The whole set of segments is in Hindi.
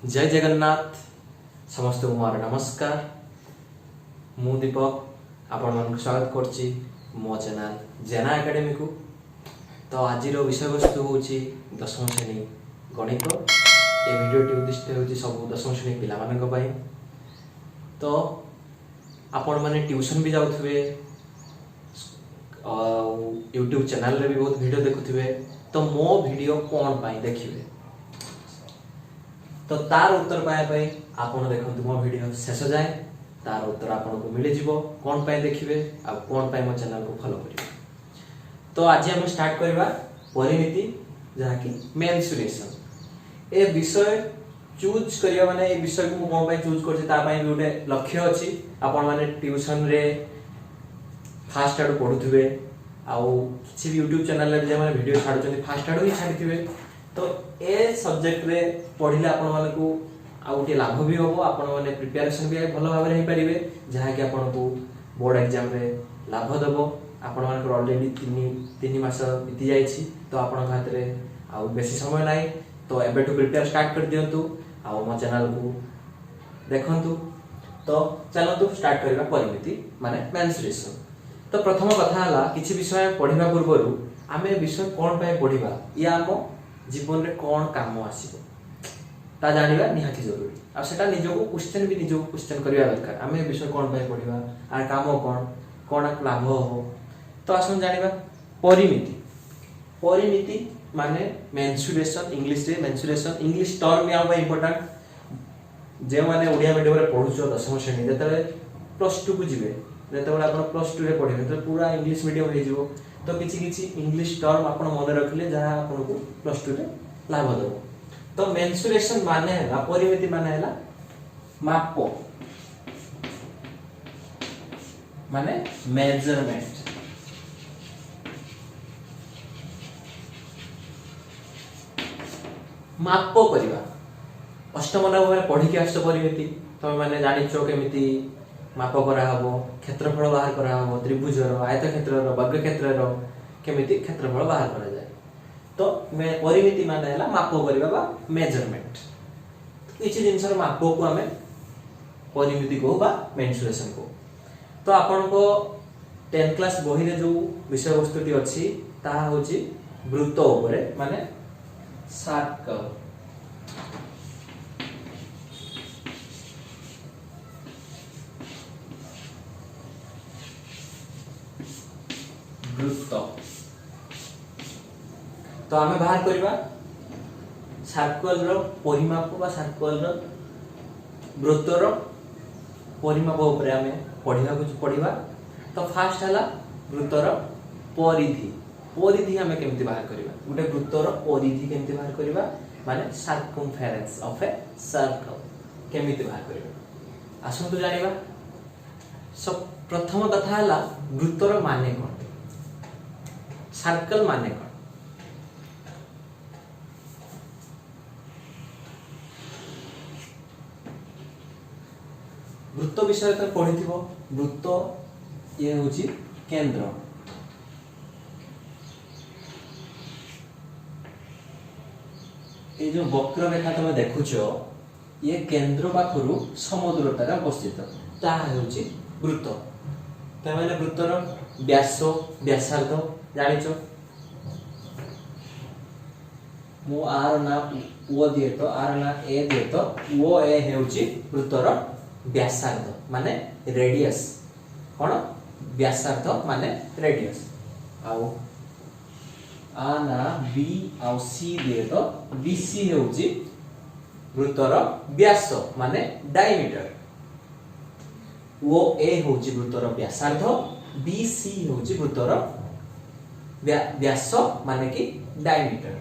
जय जगन्नाथ समस्त को मोर नमस्कार। मु दीपक आपण मन स्वागत करछि मो चैनल जेना एकेडमी को। तो आज विषय वस्तु होछि दशम श्रेणी गणित। ये भिडियोटी उद्दिष्ट होछि सब दशम श्रेणी पिला मानक पई। तो आपण माने ट्यूशन भी जाउथबे यूट्यूब चैनल रे भी बहुत वीडियो देखुथिबे। तो मो वीडियो कोन पई देखिबे तो तार उत्तर पाए आपण देखंतु मो वीडियो शेष जाए। तार उत्तर आपन को मिले जिवो कोन पाए देखिबे आ कोन पाए मो चैनल को फॉलो करिवे। तो आज हम स्टार्ट करबा परिमिति जहा कि मेंसुरेशन। ए विषय चूज करिया माने ए विषय को कोन पाए चूज करछि ता पाए गोटे लक्ष्य अछि। आपण माने ट्यूशन रे फास्ट आडू पढुथिबे आउ किछि भी यूट्यूब चैनल रे जे माने वीडियो छाडुछथि फास्ट आडू ही छाडिथिबे। तो ए सब्जेक्ट रे पढ़िले आपण माने को आ गोटे लाभ भी होबो। आपण माने प्रिपरेशन भी भलो भाबरे हे परिबे जहा कि आपण को बोर्ड एग्जाम रे लाभ देबो। आपण माने को ऑलरेडी 3 मास बीती जाईछि। तो आपण खातरे आ बेसी समय नाही। तो एबे टू प्रिपेयर स्टार्ट कर दियंतु आ मो चैनल को देखंतु। तो चलंतु स्टार्ट करबा परिमिति माने मेंसुरेशन। तो प्रथम कथा हला किछि विषय पढिबा पूर्वरु आमे विषय कोन पय पढिबा या हम जीवन रे कोन काम आसीबो ता जानिबा निहाती जरूरी। आ सेटा निजको क्वेश्चन भी निजको क्वेश्चन करिया दरकार। आमे विषय कोन पय पढिबा आ काम कोन लाभ हो। तो आसन जानिबा परिमिति। परिमिति माने मेंसुरेशन इंग्लिश रे मेंसुरेशन इंग्लिश टर्म या इंपोर्टेंट। जे माने ओडिया मीडियम रे पढुछो दशम श्रेणी जेतले +2 को जिवे जेतले आपण +2 रे पढिबे तो पूरा इंग्लिश मीडियम हे जिवो। तो किछि इंग्लिश टर्म आपण मन रखले जहा आपण को +2 रे लाभ देबो। तो मेंसुरेशन माने है परिमिति माने है माप माने मेजरमेंट। माप करिबा अष्टम नवम में पढ़ी के आस परिमिति तमे माने जानिचो केमिति माप करा हबो। क्षेत्रफल बाहर करा हबो त्रिभुजर आयतक्षेत्रर वर्गक्षेत्रर केमिति क्षेत्रफल बाहर करा जाय। तो मैं परिमिति माने हला माप करिबा बा मेजरमेंट। किछि जिंसर माप को हमें परिमिति को बा मेंसुरेशन को। तो आपन को 10 क्लास बही रे जो विषय वस्तुटी अछि ता होछि वृत्त ऊपर माने सर्कल। वृत्त तो आमे बाहर करबा सर्कल रो परिमाप बा सर्कल रो वृत्त रो परिमाप ऊपर आमे पढिबा। तो फास्ट हला वृत्त रो परिधि। परिधि आमे केमति बाहर करबा गुटे वृत्त रो परिधि केमति बाहर करबा माने सर्कमफेरेंस ऑफ ए सर्कल केमति बाहर करबा आसु तो जानिबा। सब प्रथम कथा हला वृत्त रो माने कोन सर्कल माने कोन। वृत्त विषय तो पढ़िथिबो। वृत्त ये होची केंद्र। ये जो वक्र रेखा तुम देखुछो ये केंद्र पाखरु समदूरतार अवस्थित ता होची वृत्त। त माने वृत्तर व्यास व्यासार्ध जानिचो। मु आर ना ओ दिए तो आर ना ए दिए तो ओ ए हेउची वृत्तर व्यासार्ध माने रेडियस। कोन व्यासार्ध माने रेडियस। आउ आ ना बी आउ सी दिए तो बीसी हेउची वृत्तर व्यास माने डायमीटर। ओ ए होची वृत्तर व्यासार्ध बीसी होची वृत्तर व्यास माने कि डायमीटर।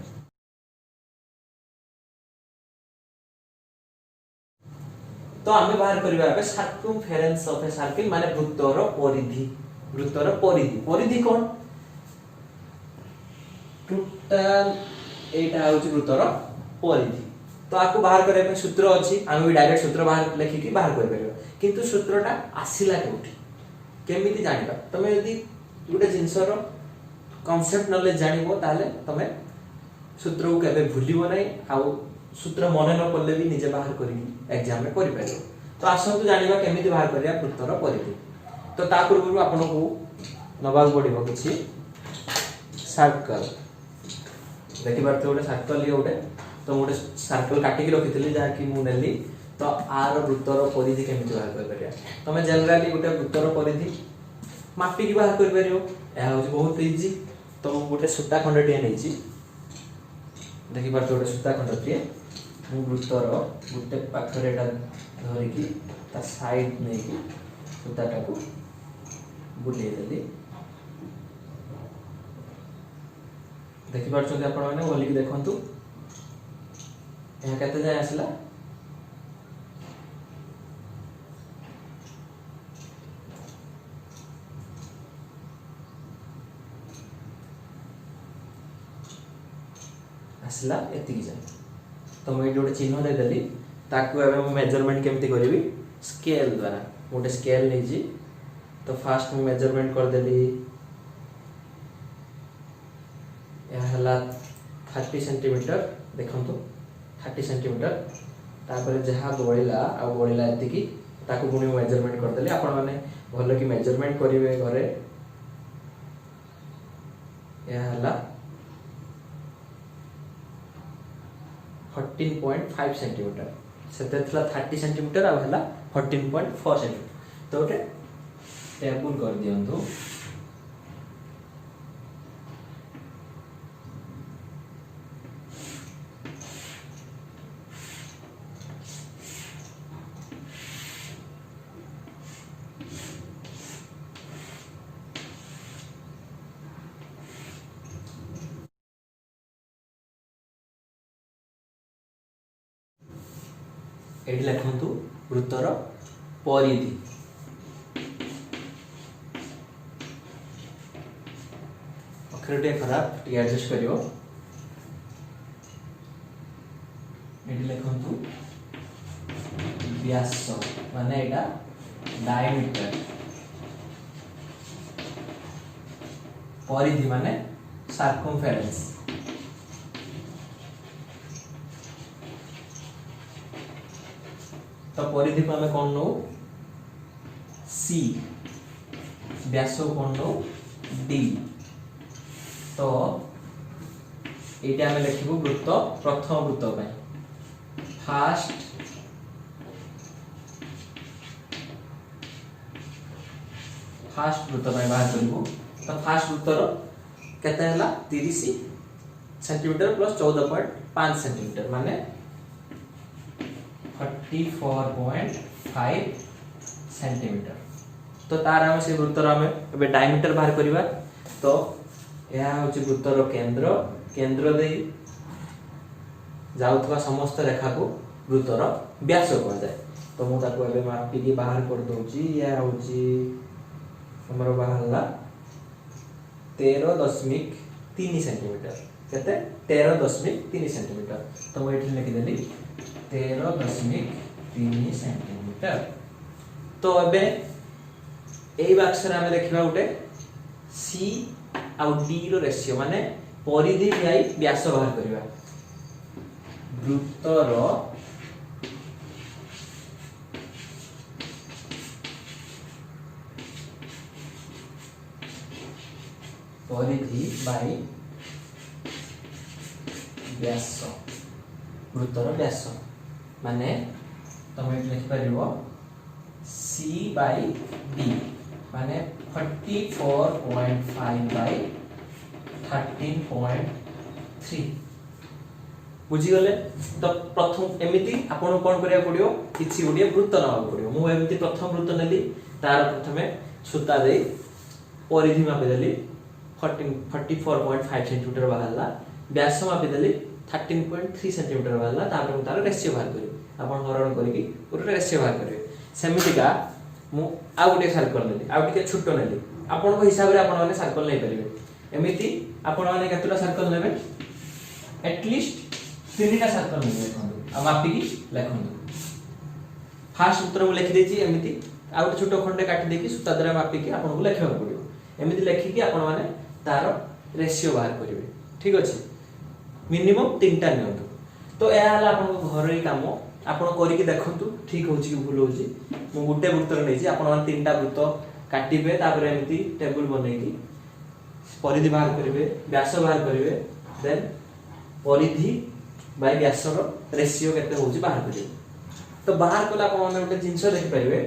तो आमे बाहर करबा पे सर्कमफेरेंस ऑफ ए सर्कल माने वृत्तर परिधि। वृत्तर परिधि परिधि कोन टोटल एटा होची वृत्तर परिधि। तो आपको बाहर करे पे सूत्र अछि आमे भी डायरेक्ट सूत्र बाहर लिखि कि बाहर कर परिबो। किंतु सूत्रटा आसिला केउठी केमिति जानिबा तमे यदि गुटे जिंसर कांसेप्ट नॉलेज जानिबो ताले तमे सूत्र को केबे भूलिबो नै आ सूत्र मन न पड़े भी निजे बाहर कर एग्जाम में कर पार। तो आसतु जाना केमी बाहर करा वृत्तर परिधि। तो ता पूर्व आपन को नवा पड़ो कि सर्कल देखिए गोटे सर्कल ये गोटे तो गोटे सर्कल काटिक रखी जहाँकि मुझे तो आर वृत्तर परिधि केमी बाहर कर तुम जनराली गोटे वृत्तर परिधि मापिकी बाहर कर बहुत इजी। तो मुझे गोटे सूता खंडटे नहीं देखिए गोटे सूता खंडटे वृत्तर गोटे पाखरे धरिकी साइड नहीं सूताटा को बुलेदेली देखिए आपण मैंने बोलिकी देखु यह केते जाए आसला आसला एतिकी जाए। तो मुझे गोटे चिन्ह देदेली ताकू मेजरमेंट केमती करी स्केल द्वारा गोटे स्केल नहीं। तो फास्ट मुझे मेजरमेंट करदेली यह 30 सेंटीमीटर देखो 30 सेंटीमीटर तापर जहाँ बढ़ला आ बढ़ला एतिकी ताकू पुणी मेजरमेंट करदेली। आपण मैंने भल कि मेजरमेंट करेंगे घरे यह 14.5 सेंटीमीटर से 30 सेंटीमीटर आ 14.4 सेंटीमीटर। तो गोटे टेबुल कर दिंतु ये लिखु वृत्तर परिधि। अक्षर टे खराब टे एडजस्ट करियो ये लिखु व्यास माने एटा डायमीटर परिधि माने सर्कमफेरेंस। तो परिधि को हमें कौन नो सी व्यास को कौन नो डी। तो ये आम लिखू वृत्त प्रथम वृत्त फास्ट वृत्त बाहर करूँ। तो फास्ट वृत्तर केते हला 30 सेंटीमीटर प्लस 14.5 सेंटीमीटर माने 34.5 सेंटीमीटर। तो तार हम से वृत्तर आम ए डायमीटर बाहर करवा। तो यह हूँ वृत्तर केंद्र केंद्र दे जाउथवा समस्त रेखा को वृत्तर व्यास कह जाए। तो मुझे मापिकी बाहर कर दूची यह हूँ हमर बाहरला 13.3 सेंटीमीटर केते 13.3 सेंटीमीटर। तो मुझे लिखिदेली 13.3 सेंटीमीटर। तो अबे यही बाक्स आम देखा गोटे सी आउ डी रो रेशियो माने परिधि भाई व्यास बाहर करवा वृत्तर परिधि बाई व्यास वृत्तर व्यास माने तुम लिखि पारिबो सी बाई डी माने 44.5 बाई 13.3 बुझी गले। तो प्रथम एमिति आपन कोन करिया पड़ियो किछि गोटे वृत्त नवा पड़ियो। मु एमिति प्रथम वृत्त नेली तार प्रथमे सूता दे परिधि मापि देली 44.5 सेंटीमीटर बाहरला व्यास मापि देली 13.3 सेंटीमीटर बाहरला तापर तार रेशियो बाहर करी आपन हरण करी पूरा रेशियो बाहर करिवे। सेमितिका मु आ गोटे सर्कल नेली आ टिके छोटो नेली आपन को हिसाब रे आपन माने सर्कल नै परिवे। एमिति आपन माने केतुला सर्कल नेबे एटलीस्ट 3टा सर्कल नेबे देखंतु आ मापी की लेखंतु। फास्ट सूत्र मु लिखि देछि एमिति आ गोटे छोटो खंडे काटि देकी सूता द्वारा मापी की आपन को लेखिबा पड़ियो। एमिति लेखि की आपन माने तार रेशियो बाहर करिवे। ठीक अछि मिनिमम 3टा नियंतु। तो यह है आपन घर काम आपण करिक देखंतु ठीक होची कि भूल होची मु गुटे वृत्तर नै छी आपण तीनटा वृत्त काटिबे तापर एमिति टेबल बनेकी परिधि बाहर करिवे व्यास बाहर करिवे देन परिधि बाय व्यास रो रेशियो केते होची बाहर करिवे तो बाहर कला आपण माने गुटे जिंस देखि परिवे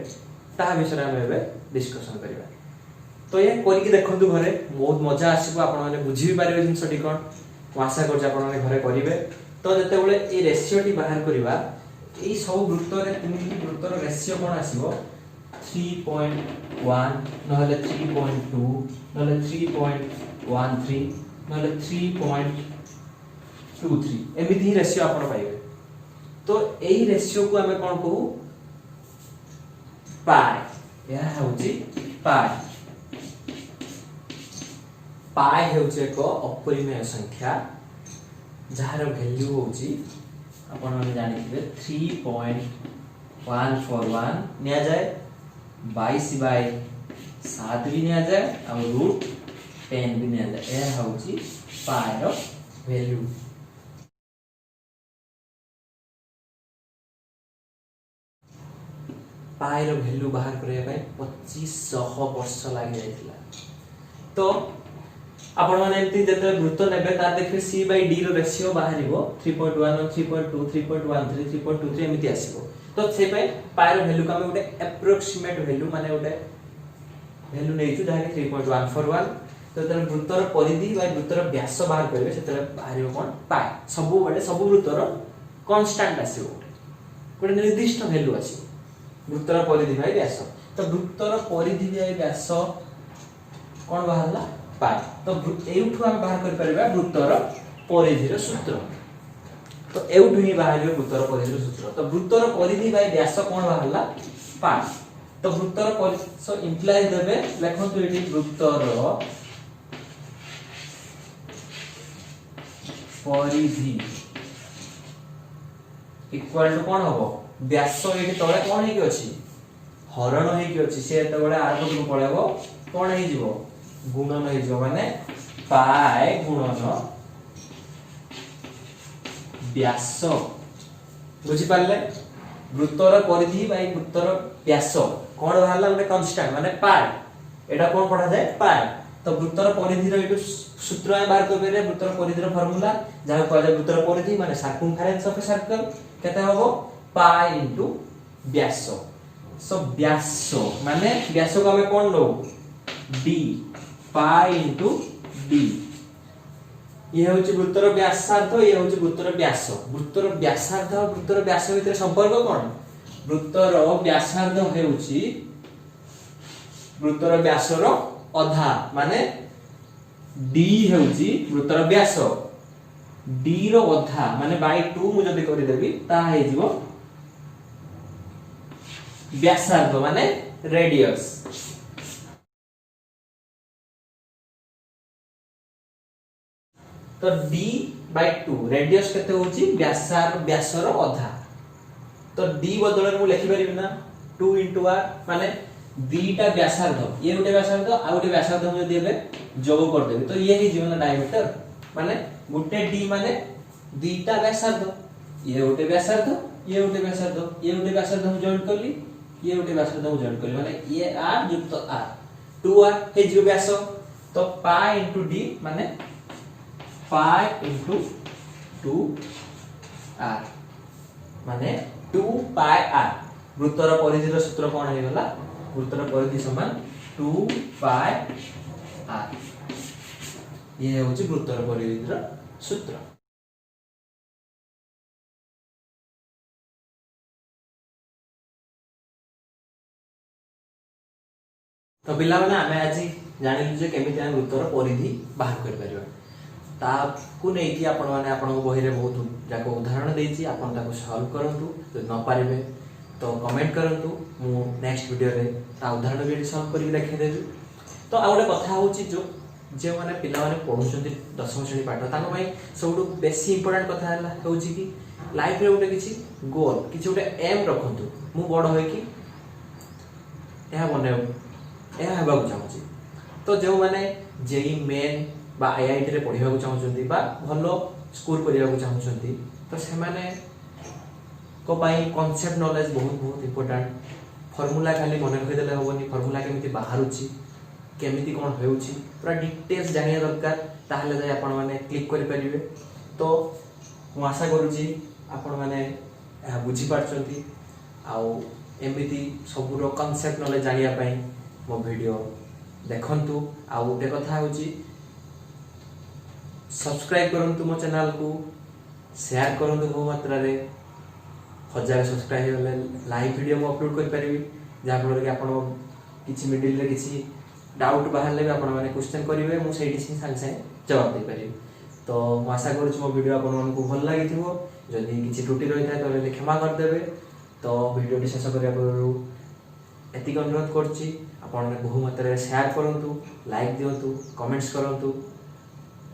ता विषय हम एबे डिस्कशन करिवा तो ये करिक देखंतु घरे बहुत मजा आसीबो आपण माने बुझी भी पारिबे जिंस टी कोन आशा करछ आपण माने घरे करिवे तो जते बेले ए रेशियो टी बाहर करिवा ए सब वृत्त रे तीन वृत्तर रेशियो कोन आसीबो 3.1 नहले 3.2 नहले 3.13 नहले 3.23 एमिति ही रेशियो आपण पाइबे तो एही रेशियो को हमें कोन कहू पाई या होची पाई पाई होची एक अपरिमेय संख्या जहार वैल्यू होची आपण माने जानिथिबे 3.141 निया जाए 22/7 भी निया जाए और √10 भी निया जाए ए होची पाई रो वैल्यू पाई रो वैल्यू बाहर करे पय 2500 वर्ष लागि जाइतिला तो आपण माने एंती जते वृत्त नेबे तार देखबे c bye d row ratio बाहरिबो 3.1 3.2 3.13 3.23 एमिति आसीबो तो से पय पाई रो वैल्यू का हम उटे एप्रोक्सीमेट वैल्यू माने उटे वैल्यू नेइछु जाके 3.141 तो तर वृत्तर परिधि बाय वृत्तर व्यास बाहर करबे सेतरे बाहरिबो कोन पाई सब बडे सब वृत्तर कांस्टेंट आसीबो कोन निर्दिष्ट वैल्यू आसीबो वृत्तर परिधि बाय व्यास तो वृत्तर परिधि बाय व्यास कोन बाहरला पाई तो एउठु हम बाहर कर परबा वृत्तर परिधिर सूत्र तो एउठु ही बाहरियो वृत्तर परिधिर सूत्र तो वृत्तर परिधि बाय व्यास कोन बाहरला पाई तो वृत्तर परिधि सो इंप्लाय देबे लेखंतु एटी वृत्तर परिधि इक्वल टू कोन होबो व्यास एटी तळे कोन हेकी अछि हरण हेकी अछि से तळे आर को पळेबो कोन हे जिवो गुणन हे जो माने पाई गुणन व्यास बुझी पाले वृत्तर परिधि बाय वृत्तर व्यास कोन बाहरला ଗୋଟେ कांस्टेंट माने पाई एटा कोन पढा जाय पाई तो वृत्तर परिधि रो एटु सूत्र आ बाहर करबे रे वृत्तर परिधि रो फार्मूला जहा कहै जाय वृत्तर परिधि माने सर्कमफेरेंस ऑफ ए सर्कल केते होबो पाई इनटू व्यास सो व्यास माने व्यास को हमें कोन लो d पाई इनटू d ये होची वृत्तर व्यासार्ध ये होची वृत्तर व्यास वृत्तर व्यासार्ध और वृत्तर व्यास भितर संपर्क कोन वृत्तर व्यासार्ध हेउची वृत्तर व्यास रो अधा माने d हेउची वृत्तर व्यास d रो अधा माने बाय 2 मु जदी करि देबी ता हे जिवो व्यासार्ध माने रेडियस तो d बाय 2 रेडियस केते होची व्यासर अधा तो d बदल में लिखि परिबी ना 2 r माने दीटा व्यासार्ध ये उटे व्यासार्ध आ उटे व्यासार्ध हम जदी एबे जोग कर देबे तो ये ही जीवन डायमीटर माने गुटे d माने दीटा व्यासार्ध ये उटे व्यासार्ध ये उटे व्यासार्ध ये उटे व्यासार्ध हम जॉइन करली ये उटे व्यासार्ध हम जॉइन करली माने ये r युक्त r 2r हे जीव व्यास तो पाई इनटू d माने पाई इनटू 2r माने 2 पाई r वृत्तर परिधिर सूत्र कोन हे गला वृत्तर परिधि समान 2 पाई r ये होची वृत्तर परिधिर सूत्र तो पिला माने आमे आज जानिलु जे केमिति हम वृत्तर परिधि बाहर कर परिबा ताकू नहीं कि आपण माने आपण बही रे बहुत जाको उदाहरण देछि आपण ताको सॉल्व करंतु तो न पारिबे तो कमेंट करंतु मु नेक्स्ट वीडियो रे ता उदाहरण भी सॉल्व करि देखै देबी तो आ गोटे कथा होछि जो जे माने पिला माने पढुछन्ती 10वीं श्रेणी पाठ ताको भाई सबटु बेसी इंपोर्टेंट कथा हला होछि कि लाइफ रे गोटे किछि गोल किछि गोटे एम रखंतु मु बड़ होय कि एहा बने एहा हेबाकु चाहूछि तो जो माने जेई मेन बा आईआईटी रे पढिबाकु चाहउछन्ती बा भलो स्कोर करने चाहूँगी तो सेमाने को पाई कॉन्सेप्ट नॉलेज बहुत बहुत इंपोर्टेंट फॉर्मूला खाली मन रखीदेले हेनी फॉर्मूला केमी बाहर केमी कौन हो पूरा डिटेल्स जानिया दरकार ताहले जाय आपण माने क्लिक करि परिबे। तो मु आशा करूची आपण माने बुझी पारछंती आउ एमिति सबुरो कॉन्सेप्ट नॉलेज जानिया पई मो वीडियो देखंतु। आउ गोटे कथा होची सब्सक्राइब करंतु मो चैनल को शेयर करंतु बहु मात्रा रे 1000 सब्सक्राइब होले लाइव वीडियो मु अपलोड कर परिबी जा फल कि आपण किछि मिडिल रे किछि डाउट बाहर ले आपण माने क्वेश्चन करिवे मु सेठी संग संग जवाब दे परिबी। तो मु आशा करूछु मो वीडियो आपण मानकु भल लागिथिबो जदि किछि त्रुटि रहि थाए तो क्षमा कर देबे। तो वीडियो टी शेष करिया पूर्व एति अनुरोध करछि आपण बहु मात्रा रे शेयर करंतु लाइक दियंतु कमेंट्स करंतु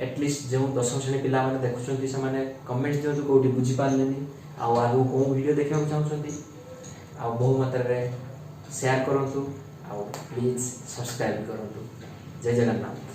एटलिस्ट जो 10 श्रेणी पिला माने देखुछंती से माने कमेंट्स दियंतु कोठी बुझी पारलेनी आउ आगु को वीडियो देखिया चाहछंती आउ बहु मात्रा रे शेयर करंतु आउ प्लीज सब्सक्राइब करंतु। जय जगन्नाथ।